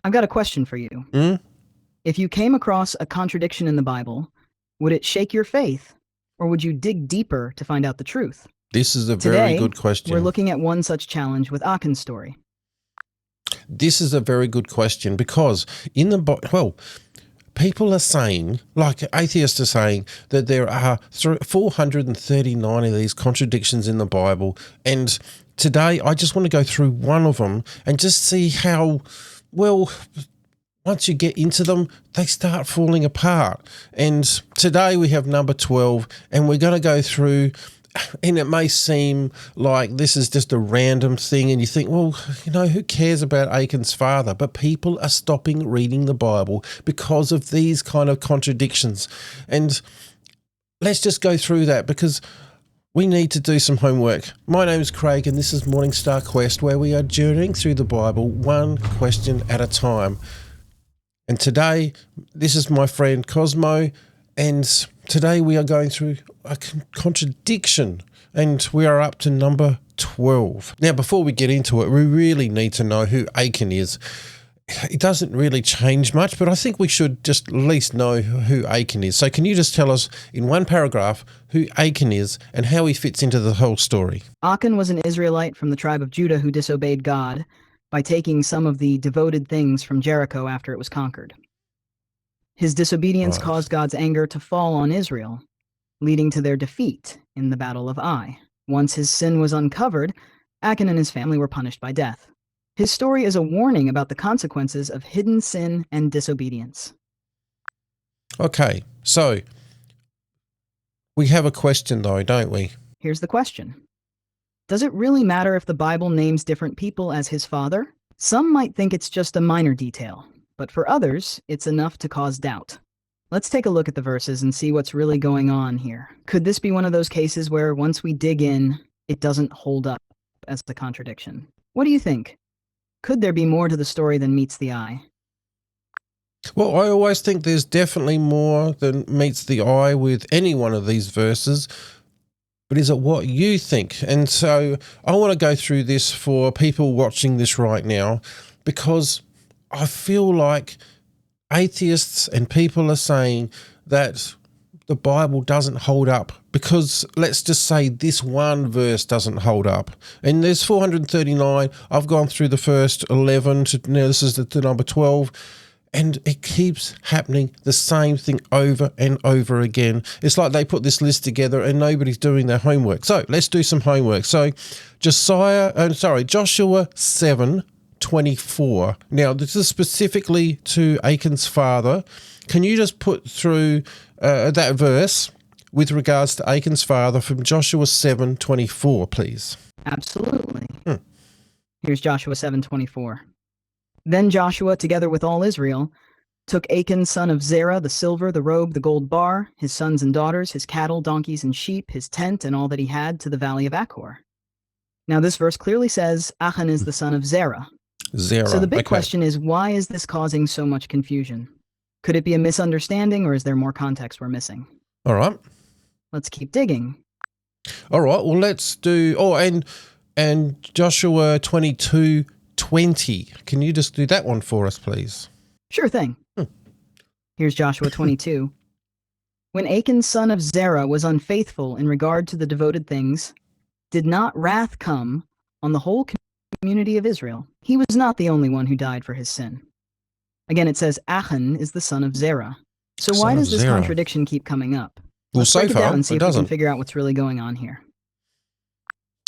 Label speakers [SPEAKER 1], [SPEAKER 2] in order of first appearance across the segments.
[SPEAKER 1] I've got a question for you.
[SPEAKER 2] Hmm?
[SPEAKER 1] If you came across a contradiction in the Bible, would it shake your faith, or would you dig deeper to find out the truth?
[SPEAKER 2] This is a very
[SPEAKER 1] Today,
[SPEAKER 2] good
[SPEAKER 1] we're
[SPEAKER 2] question.
[SPEAKER 1] looking at one such challenge with Achan's story.
[SPEAKER 2] This is a very good question because people are saying, like atheists are saying, that there are 439 of these contradictions in the Bible. And today I just want to go through one of them and just see how, well, once you get into them, they start falling apart. And today we have number 12, and we're going to go through, and it may seem like this is just a random thing, and you think, well, who cares about Achan's father? But people are stopping reading the Bible because of these kind of contradictions. And let's just go through that because we need to do some homework. My name is Craig, and this is Morning Star Quest, where we are journeying through the Bible one question at a time. And today, this is my friend Cosmo, and today we are going through a contradiction, and we are up to number 12. Now, before we get into it, we really need to know who Achan is. It doesn't really change much, but I think we should just at least know who Achan is. So can you just tell us in one paragraph who Achan is and how he fits into the whole story?
[SPEAKER 1] Achan was an Israelite from the tribe of Judah who disobeyed God by taking some of the devoted things from Jericho after it was conquered. His disobedience
[SPEAKER 2] Right.
[SPEAKER 1] caused God's anger to fall on Israel, leading to their defeat in the Battle of Ai. Once his sin was uncovered, Achan and his family were punished by death. His story is a warning about the consequences of hidden sin and disobedience.
[SPEAKER 2] Okay, so we have a question though, don't we?
[SPEAKER 1] Here's the question. Does it really matter if the Bible names different people as his father? Some might think it's just a minor detail, but for others, it's enough to cause doubt. Let's take a look at the verses and see what's really going on here. Could this be one of those cases where once we dig in, it doesn't hold up as a contradiction? What do you think? Could there be more to the story than meets the eye?
[SPEAKER 2] Well, I always think there's definitely more than meets the eye with any one of these verses, but is it what you think? And so I want to go through this for people watching this right now because I feel like atheists and people are saying that the Bible doesn't hold up because let's just say this one verse doesn't hold up. And there's 439. I've gone through the first 11 to now this is the number 12. And it keeps happening the same thing over and over again. It's like they put this list together and nobody's doing their homework. So let's do some homework. So Joshua 7:24. Now this is specifically to Achan's father. Can you just put through that verse with regards to Achan's father from Joshua 7:24, please?
[SPEAKER 1] Absolutely. Here's Joshua 7:24. Then Joshua, together with all Israel, took Achan son of Zerah the silver, the robe, the gold bar, his sons and daughters, his cattle, donkeys, and sheep, his tent, and all that he had to the valley of Achor. Now this verse clearly says Achan is the son of Zerah.
[SPEAKER 2] Zerah.
[SPEAKER 1] So the big
[SPEAKER 2] Okay.
[SPEAKER 1] question is, why is this causing so much confusion? Could it be a misunderstanding, or is there more context we're missing?
[SPEAKER 2] All right.
[SPEAKER 1] Let's keep digging.
[SPEAKER 2] All right. Well, let's do. Oh, and Joshua 22:20. Can you just do that one for us, please?
[SPEAKER 1] Sure thing. Here's Joshua 22. When Achan son of Zerah was unfaithful in regard to the devoted things, did not wrath come on the whole community of Israel? He was not the only one who died for his sin. Again, it says Achan is the son of Zerah. So why
[SPEAKER 2] Son of
[SPEAKER 1] does this
[SPEAKER 2] Zerah.
[SPEAKER 1] contradiction keep coming up?
[SPEAKER 2] Well,
[SPEAKER 1] Let's
[SPEAKER 2] so
[SPEAKER 1] break it
[SPEAKER 2] far,
[SPEAKER 1] down and see
[SPEAKER 2] it
[SPEAKER 1] if we can
[SPEAKER 2] doesn't.
[SPEAKER 1] figure out what's really going on here.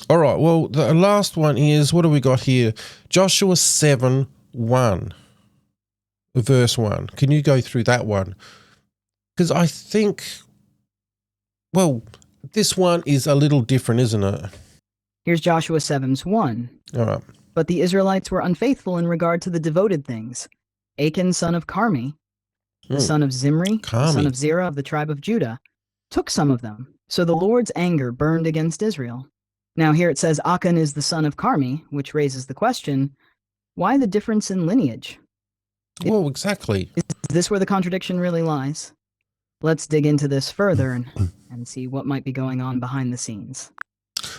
[SPEAKER 2] All right. Well, the last one is, what do we got here? Joshua 7:1, verse 1. Can you go through that one? Because I think, well, this one is a little different, isn't it?
[SPEAKER 1] Here's Joshua 7:1.
[SPEAKER 2] All right.
[SPEAKER 1] But the Israelites were unfaithful in regard to the devoted things. Achan, son of Carmi, the son of Zimri, the son
[SPEAKER 2] Carmi.
[SPEAKER 1] of Zerah of the tribe of Judah, took some of them. So the Lord's anger burned against Israel. Now here it says Achan is the son of Carmi, which raises the question, why the difference in lineage?
[SPEAKER 2] Well, exactly.
[SPEAKER 1] Is this where the contradiction really lies? Let's dig into this further and see what might be going on behind the scenes.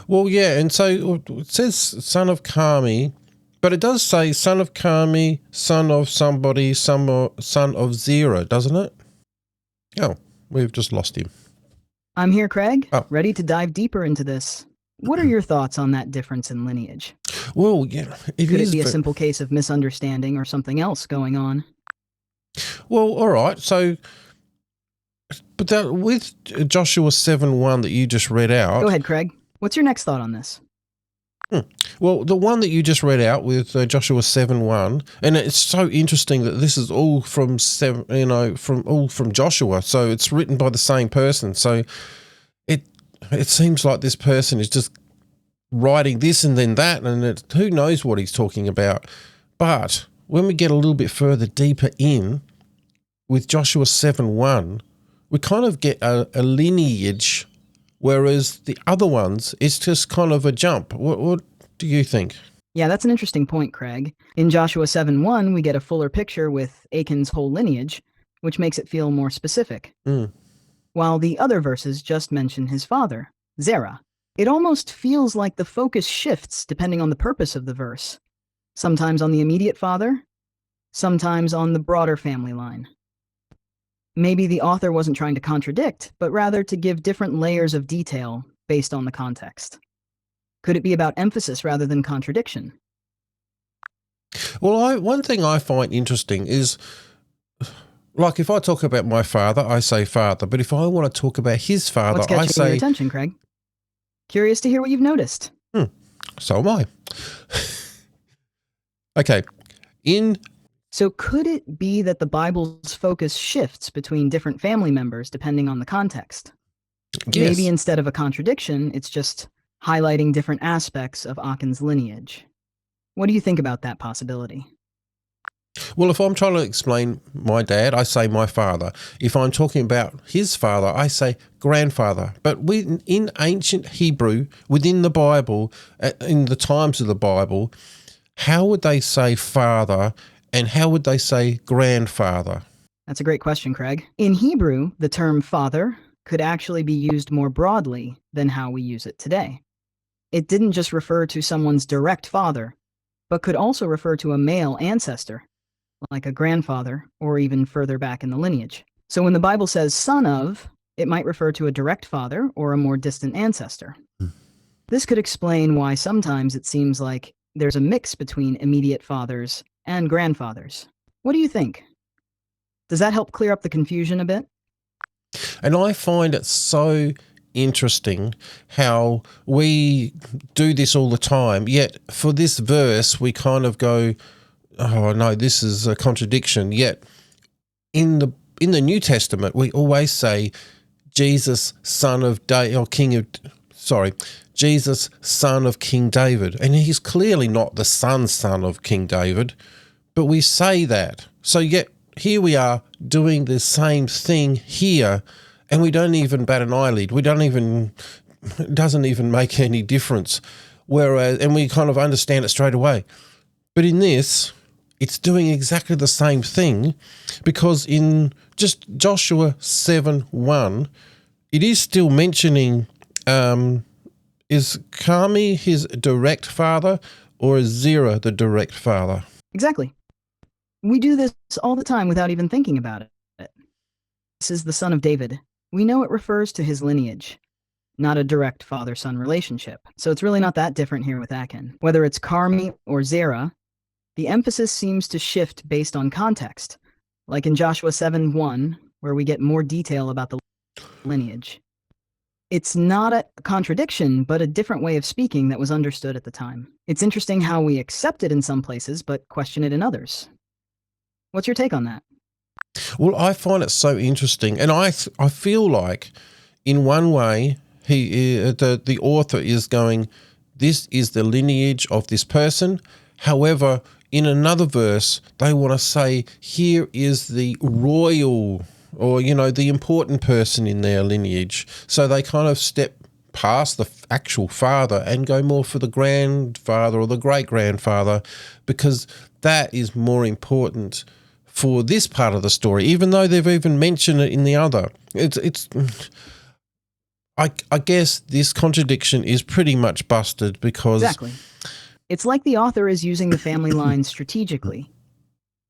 [SPEAKER 2] Well, yeah, and so it says son of Carmi, But it does say son of Carmi, son of somebody, son of Zerah, doesn't it? Oh, we've just lost him.
[SPEAKER 1] I'm here, Craig,
[SPEAKER 2] Oh.
[SPEAKER 1] ready to dive deeper into this. What are your thoughts on that difference in lineage?
[SPEAKER 2] Well, yeah,
[SPEAKER 1] Could it be a simple case of misunderstanding or something else going on?
[SPEAKER 2] Well, all right. So, but that, with Joshua 7:1 that you just read out.
[SPEAKER 1] Go ahead, Craig. What's your next thought on this?
[SPEAKER 2] Well, the one that you just read out with Joshua 7:1, and it's so interesting that this is all from from Joshua. So it's written by the same person. So it seems like this person is just writing this and then that, and who knows what he's talking about. But when we get a little bit further deeper in with Joshua 7:1, we kind of get a lineage, whereas the other ones, it's just kind of a jump. What do you think?
[SPEAKER 1] Yeah, that's an interesting point, Craig. In Joshua 7:1, we get a fuller picture with Achan's whole lineage, which makes it feel more specific. While the other verses just mention his father, Zerah. It almost feels like the focus shifts depending on the purpose of the verse. Sometimes on the immediate father, sometimes on the broader family line. Maybe the author wasn't trying to contradict, but rather to give different layers of detail based on the context. Could it be about emphasis rather than contradiction?
[SPEAKER 2] Well, one thing I find interesting is, like, if I talk about my father, I say father, but if I want to talk about his father,
[SPEAKER 1] What's
[SPEAKER 2] I
[SPEAKER 1] catching your
[SPEAKER 2] say...
[SPEAKER 1] attention, Craig? Curious to hear what you've noticed.
[SPEAKER 2] So am I. Okay.
[SPEAKER 1] So could it be that the Bible's focus shifts between different family members depending on the context?
[SPEAKER 2] Yes.
[SPEAKER 1] Maybe instead of a contradiction, it's just highlighting different aspects of Achan's lineage. What do you think about that possibility?
[SPEAKER 2] Well, if I'm trying to explain my dad, I say my father. If I'm talking about his father, I say grandfather. But in ancient Hebrew, within the Bible, in the times of the Bible, how would they say father and how would they say grandfather?
[SPEAKER 1] That's a great question, Craig. In Hebrew, the term father could actually be used more broadly than how we use it today. It didn't just refer to someone's direct father, but could also refer to a male ancestor, like a grandfather, or even further back in the lineage. So when the Bible says son of, it might refer to a direct father or a more distant ancestor. This could explain why sometimes it seems like there's a mix between immediate fathers and grandfathers. What do you think? Does that help clear up the confusion a bit?
[SPEAKER 2] And I find it so interesting how we do this all the time, yet for this verse we kind of go, oh no, this is a contradiction. Yet in the New Testament we always say Jesus, son of Jesus, son of King David. And he's clearly not the son of King David, but we say that. So yet here we are doing the same thing here, and we don't even bat an eyelid. It doesn't even make any difference. And we kind of understand it straight away. But in this, it's doing exactly the same thing, because in just Joshua 7:1, it is still mentioning, is Carmi his direct father or is Zerah the direct father?
[SPEAKER 1] Exactly. We do this all the time without even thinking about it. This is the son of David. We know it refers to his lineage, not a direct father-son relationship. So it's really not that different here with Achan. Whether it's Carmi or Zerah, the emphasis seems to shift based on context, like in Joshua 7:1, where we get more detail about the lineage. It's not a contradiction, but a different way of speaking that was understood at the time. It's interesting how we accept it in some places, but question it in others. What's your take on that?
[SPEAKER 2] Well, I find it so interesting, and I feel like, in one way, the author is going, this is the lineage of this person. However, in another verse, they want to say, here is the royal, or the important person in their lineage. So they kind of step past the actual father and go more for the grandfather or the great-grandfather, because that is more important for this part of the story, even though they've even mentioned it in the other. I guess this contradiction is pretty much busted, because
[SPEAKER 1] Exactly. It's like the author is using the family line strategically,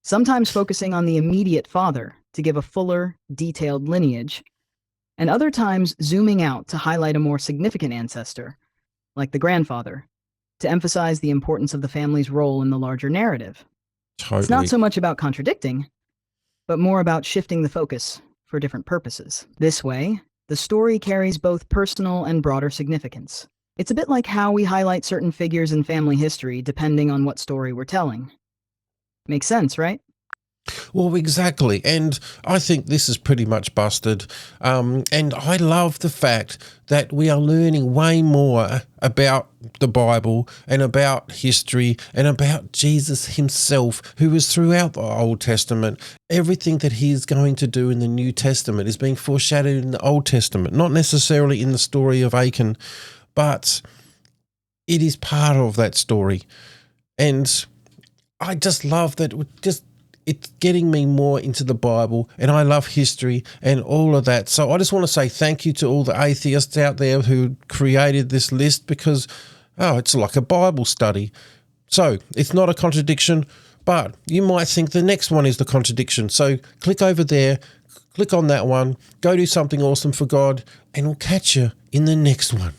[SPEAKER 1] sometimes focusing on the immediate father to give a fuller, detailed lineage, and other times zooming out to highlight a more significant ancestor, like the grandfather, to emphasize the importance of the family's role in the larger narrative. It's not
[SPEAKER 2] Totally.
[SPEAKER 1] so much about contradicting, but more about shifting the focus for different purposes. This way, the story carries both personal and broader significance. It's a bit like how we highlight certain figures in family history depending on what story we're telling. Makes sense, right?
[SPEAKER 2] Well, exactly. And I think this is pretty much busted. And I love the fact that we are learning way more about the Bible and about history and about Jesus himself, who is throughout the Old Testament. Everything that he is going to do in the New Testament is being foreshadowed in the Old Testament, not necessarily in the story of Achan, but it is part of that story. And I just love that it's getting me more into the Bible, and I love history and all of that. So I just want to say thank you to all the atheists out there who created this list, because, it's like a Bible study. So it's not a contradiction, but you might think the next one is the contradiction. So click over there, click on that one, go do something awesome for God, and we'll catch you in the next one.